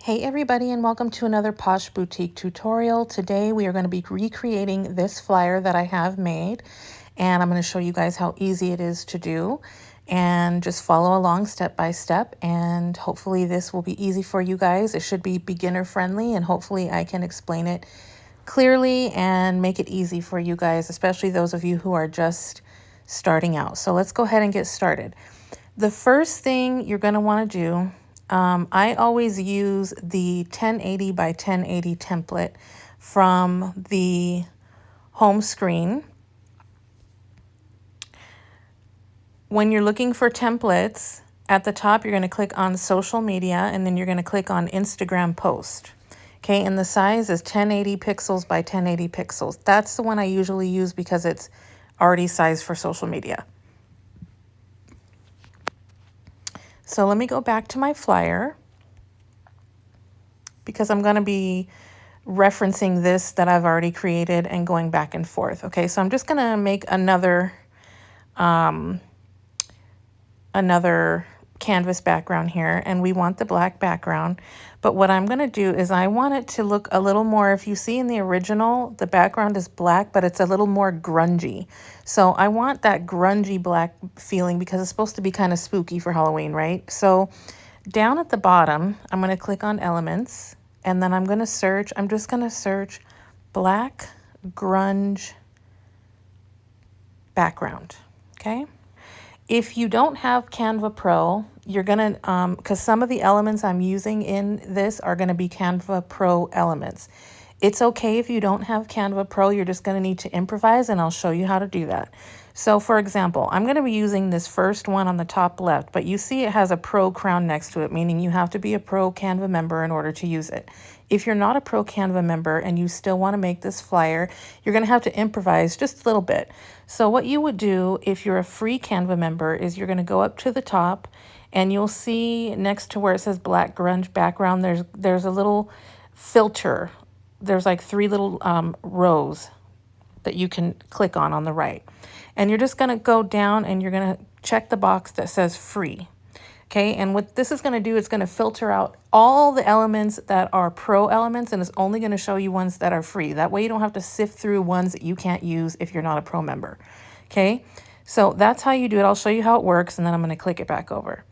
Hey everybody, and welcome to another Posh Boutique tutorial. Today we are going to be recreating this flyer that I have made, and I'm going to show you guys how easy it is to do, and just follow along step by step, and hopefully this will be easy for you guys. It should be beginner friendly, and hopefully I can explain it clearly and make it easy for you guys, especially those of you who are just starting out. So let's go ahead and get started. The first thing you're going to want to do, I always use the 1080 by 1080 template from the home screen. When you're looking for templates, at the top you're going to click on social media, and then you're going to click on Instagram post. Okay, and the size is 1080 pixels by 1080 pixels. That's the one I usually use because it's already sized for social media. So let me go back to my flyer because I'm going to be referencing this that I've already created and going back and forth. Okay, so I'm just going to make another canvas background here, and we want the black background. But what I'm going to do is I want it to look a little more, if you see in the original, the background is black, but it's a little more grungy. So I want that grungy black feeling because it's supposed to be kind of spooky for Halloween, right? So down at the bottom, I'm going to click on elements, and then I'm going to search. I'm just going to search black grunge background. Okay. If you don't have Canva Pro, you're going to, because some of the elements I'm using in this are going to be Canva Pro elements. It's okay if you don't have Canva Pro, you're just going to need to improvise, and I'll show you how to do that. So for example, I'm going to be using this first one on the top left, but you see it has a Pro crown next to it, meaning you have to be a Pro Canva member in order to use it. If you're not a Pro Canva member and you still want to make this flyer, you're going to have to improvise just a little bit. So what you would do if you're a free Canva member is you're going to go up to the top, and you'll see next to where it says black grunge background, there's a little filter. There's like three little rows that you can click on the right. And you're just going to go down and you're going to check the box that says free. Okay, and what this is going to do, it's going to filter out all the elements that are pro elements, and it's only going to show you ones that are free. That way you don't have to sift through ones that you can't use if you're not a pro member. Okay, so that's how you do it. I'll show you how it works, and then I'm going to click it back over.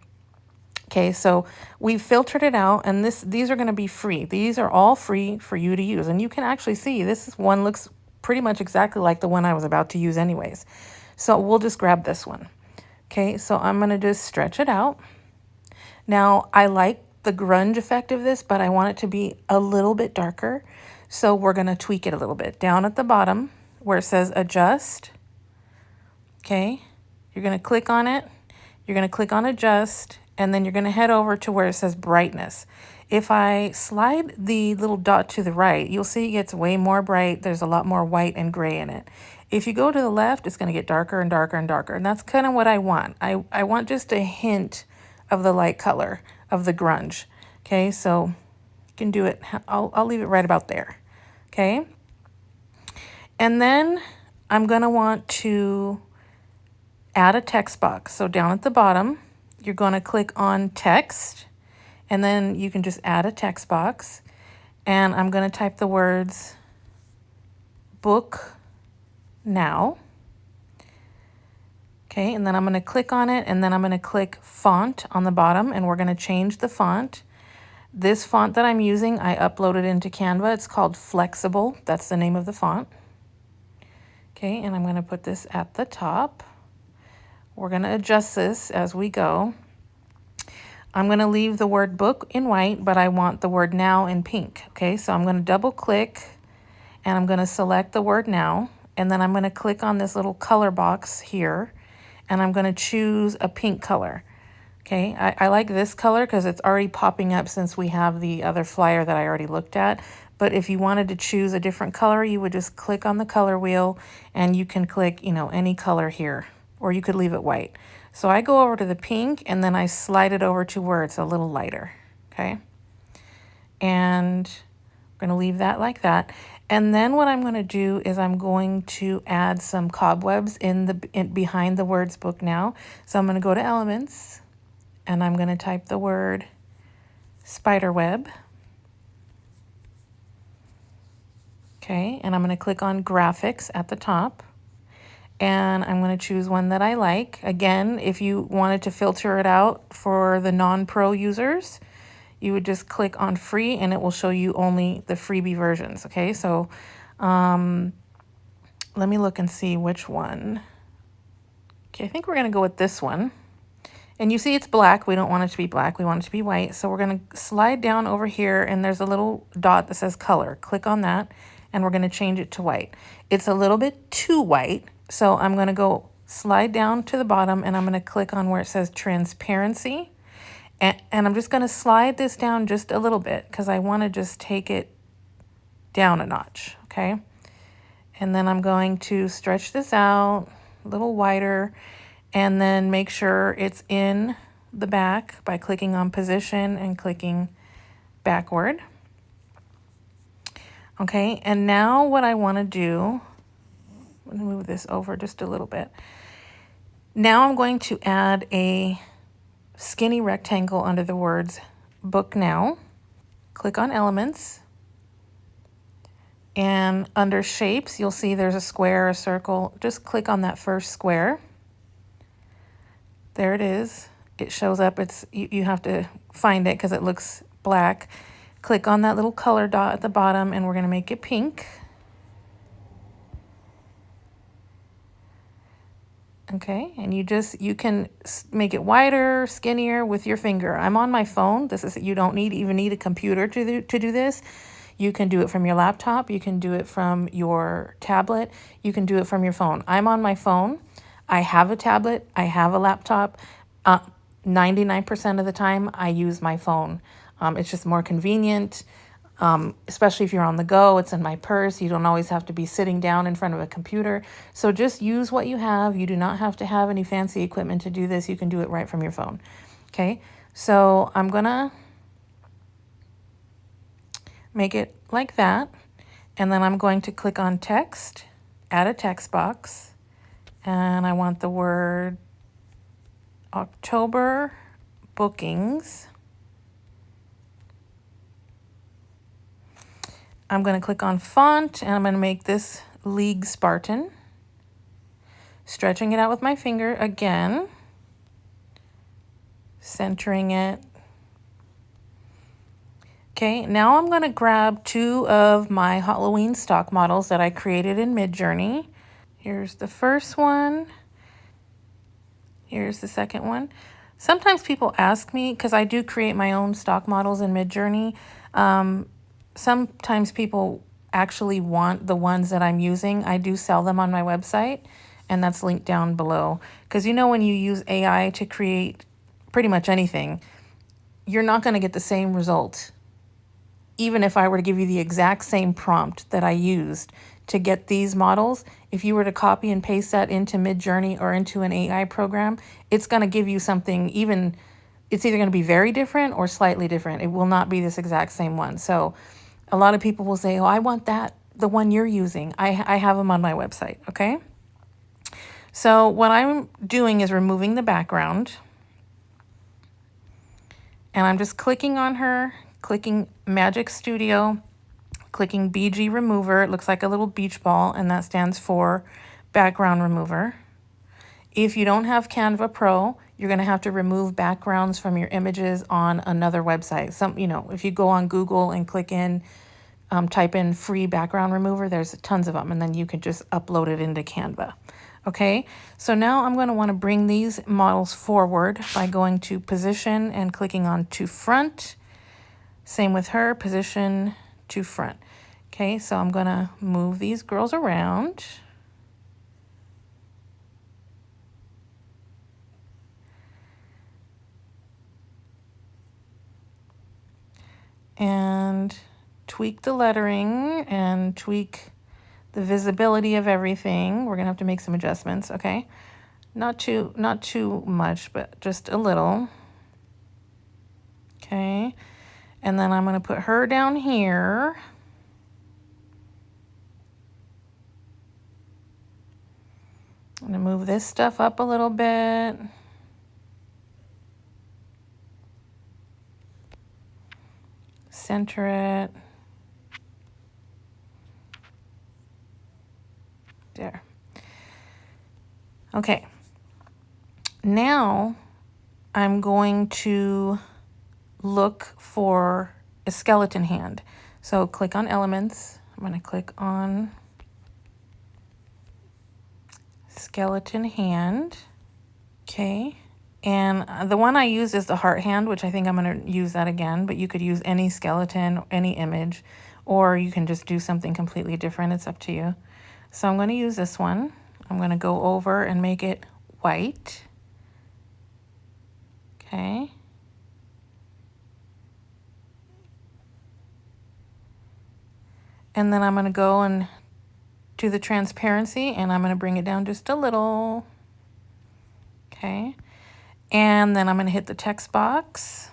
Okay, so we've filtered it out, and these are going to be free. These are all free for you to use, and you can actually see this one looks pretty much exactly like the one I was about to use anyways. So we'll just grab this one. Okay, so I'm going to just stretch it out. Now, I like the grunge effect of this, but I want it to be a little bit darker. So we're going to tweak it a little bit. Down at the bottom where it says adjust, okay, you're going to click on it. You're going to click on adjust, and then you're going to head over to where it says brightness. If I slide the little dot to the right, you'll see it gets way more bright. There's a lot more white and gray in it. If you go to the left, it's going to get darker and darker and darker. And that's kind of what I want. I want just a hint of the light color of the grunge. Okay, so you can do it. I'll leave it right about there. Okay. And then I'm going to want to add a text box. So down at the bottom, you're going to click on text, and then you can just add a text box. And I'm going to type the words book now. Okay, and then I'm going to click on it, and then I'm going to click font on the bottom, and we're going to change the font. This font that I'm using, I uploaded into Canva. It's called Flexible. That's the name of the font. Okay, and I'm going to put this at the top. We're going to adjust this as we go. I'm going to leave the word book in white, but I want the word now in pink. Okay, so I'm going to double click, and I'm going to select the word now, and then I'm going to click on this little color box here, and I'm going to choose a pink color. Okay, I like this color because it's already popping up since we have the other flyer that I already looked at. But if you wanted to choose a different color, you would just click on the color wheel, and you can click, any color here, or you could leave it white. So I go over to the pink, and then I slide it over to where it's a little lighter. Okay, and I'm going to leave that like that. And then what I'm going to do is I'm going to add some cobwebs behind the words book now. So I'm going to go to elements, and I'm going to type the word spider web. Okay, and I'm going to click on graphics at the top. And I'm going to choose one that I like. Again, if you wanted to filter it out for the non-pro users, you would just click on free and it will show you only the freebie versions. Okay, so let me look and see which one. Okay, I think we're going to go with this one. And you see it's black. We don't want it to be black. We want it to be white. So we're going to slide down over here and there's a little dot that says color. Click on that and we're going to change it to white. It's a little bit too white. So I'm going to go slide down to the bottom and I'm going to click on where it says transparency. And I'm just going to slide this down just a little bit because I want to just take it down a notch. Okay. And then I'm going to stretch this out a little wider and then make sure it's in the back by clicking on position and clicking backward. Okay, and now what I want to do, let me move this over just a little bit. Now I'm going to add a skinny rectangle under the words book now. Click on elements. And under shapes, you'll see there's a square, a circle. Just click on that first square. There it is. It shows up. You have to find it because it looks black. Click on that little color dot at the bottom and we're going to make it pink. Okay, and you can make it wider, skinnier with your finger. I'm on my phone. You don't even need a computer to do this. You can do it from your laptop. You can do it from your tablet. You can do it from your phone. I'm on my phone. I have a tablet. I have a laptop. 99% of the time, I use my phone. It's just more convenient, especially if you're on the go. It's in my purse. You don't always have to be sitting down in front of a computer. So just use what you have. You do not have to have any fancy equipment to do this. You can do it right from your phone. Okay, so I'm going to make it like that. And then I'm going to click on text, add a text box. And I want the word October bookings. I'm going to click on font and I'm going to make this League Spartan. Stretching it out with my finger again. Centering it. Okay, now I'm going to grab 2 of my Halloween stock models that I created in Midjourney. Here's the first one. Here's the second one. Sometimes people ask me, because I do create my own stock models in Midjourney, sometimes people actually want the ones that I'm using. I do sell them on my website, and that's linked down below. Because you know when you use AI to create pretty much anything, you're not going to get the same result. Even if I were to give you the exact same prompt that I used to get these models, if you were to copy and paste that into Midjourney or into an AI program, it's going to give you something it's either going to be very different or slightly different. It will not be this exact same one. So a lot of people will say, oh, I want the one you're using. I have them on my website, okay? So what I'm doing is removing the background. And I'm just clicking on her, clicking Magic Studio, clicking BG Remover. It looks like a little beach ball, and that stands for Background Remover. If you don't have Canva Pro, you're going to have to remove backgrounds from your images on another website. If you go on Google and type in free background remover, there's tons of them, and then you can just upload it into Canva. Okay, so now I'm going to want to bring these models forward by going to position and clicking on to front. Same with her, position to front. Okay, so I'm going to move these girls around. And tweak the lettering and tweak the visibility of everything. We're going to have to make some adjustments, okay? Not too much, but just a little. Okay. And then I'm going to put her down here. I'm going to move this stuff up a little bit. Center it. there. Okay. Now I'm going to look for a skeleton hand. So click on elements. I'm going to click on skeleton hand. Okay. And the one I use is the heart hand, which I think I'm going to use that again, but you could use any skeleton, any image, or you can just do something completely different. It's up to you. So I'm going to use this one. I'm going to go over and make it white. Okay. And then I'm going to go and do the transparency, and I'm going to bring it down just a little. Okay. And then I'm going to hit the text box.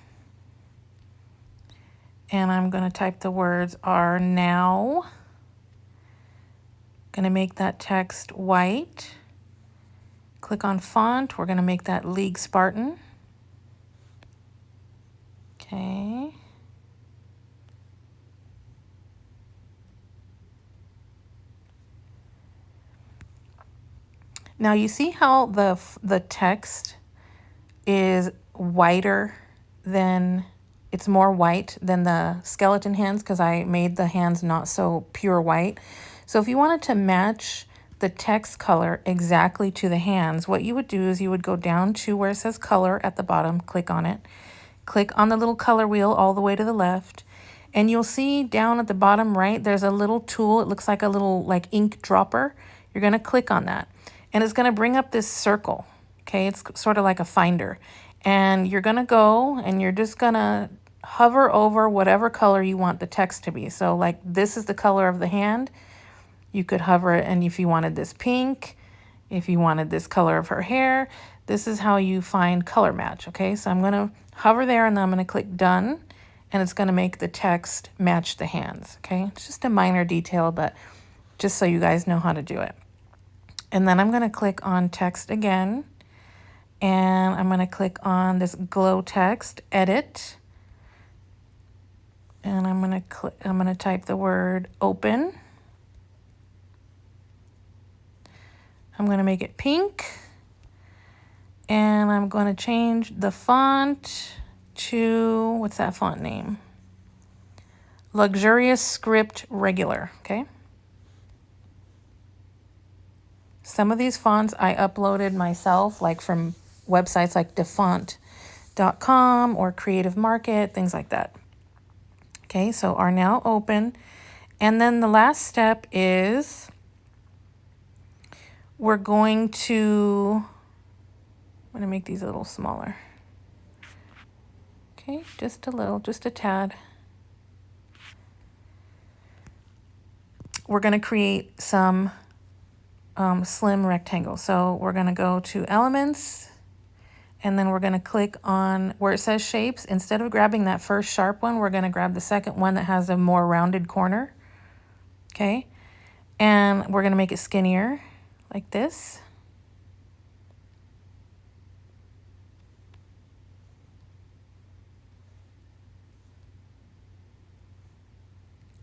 And I'm going to type the words are now. Going to make that text white. Click on font. We're going to make that League Spartan. Okay. Now you see how the text is whiter than, it's more white than the skeleton hands because I made the hands not so pure white. So if you wanted to match the text color exactly to the hands, what you would do is you would go down to where it says color at the bottom, click on it, click on the little color wheel all the way to the left, and you'll see down at the bottom right, there's a little tool. It looks like a little like ink dropper. You're going to click on that, and it's going to bring up this circle. Okay, it's sort of like a finder. And you're going to go and you're just going to hover over whatever color you want the text to be. So like this is the color of the hand. You could hover it, and if you wanted this pink, if you wanted this color of her hair, this is how you find color match. Okay, so I'm going to hover there, and then I'm going to click done, and it's going to make the text match the hands. Okay, it's just a minor detail, but just so you guys know how to do it. And then I'm going to click on text again, and I'm going to click on this glow text, edit, and I'm going to type the word open. I'm going to make it pink, and I'm going to change the font to, what's that font name? Luxurious Script Regular, okay? Some of these fonts I uploaded myself, like from websites like defont.com or Creative Market, things like that. Okay, so are now open. And then the last step is we're going to, I'm going to make these a little smaller. Okay, just a little, just a tad. We're going to create some slim rectangles. So we're going to go to elements, and then we're going to click on where it says shapes. Instead of grabbing that first sharp one, we're going to grab the second one that has a more rounded corner. Okay, and we're going to make it skinnier like this.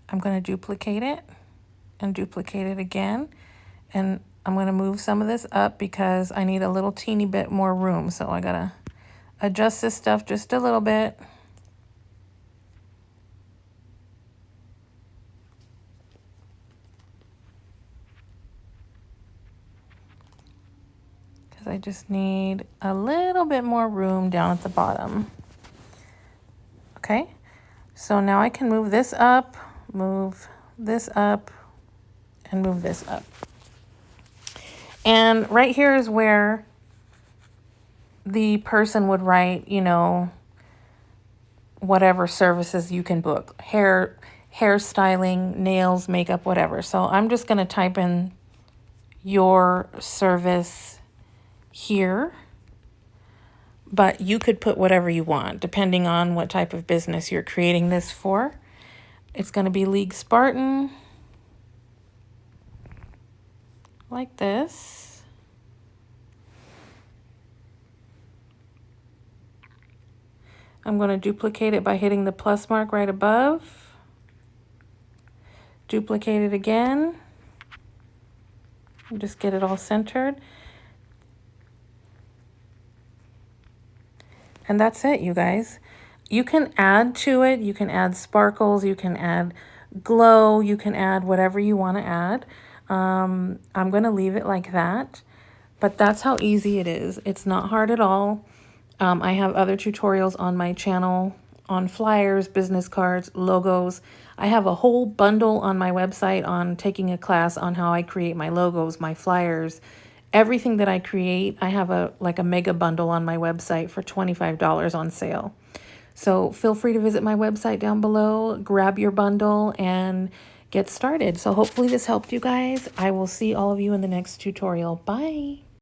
I'm going to duplicate it and duplicate it again. And I'm going to move some of this up because I need a little teeny bit more room. So I got to adjust this stuff just a little bit. Because I just need a little bit more room down at the bottom. Okay, so now I can move this up, move this up, and move this up. And right here is where the person would write, you know, whatever services you can book, hairstyling, nails, makeup, whatever. So I'm just going to type in your service here, but you could put whatever you want depending on what type of business you're creating this for. It's going to be League Spartan, like this. I'm going to duplicate it by hitting the plus mark right above. Duplicate it again. Just get it all centered. And that's it, you guys. You can add to it. You can add sparkles. You can add glow. You can add whatever you want to add. I'm going to leave it like that. But that's how easy it is. It's not hard at all. I have other tutorials on my channel on flyers, business cards, logos. I have a whole bundle on my website on taking a class on how I create my logos, my flyers, everything that I create. I have a mega bundle on my website for $25 on sale. So feel free to visit my website down below, grab your bundle and get started. So hopefully this helped you guys. I will see all of you in the next tutorial. Bye.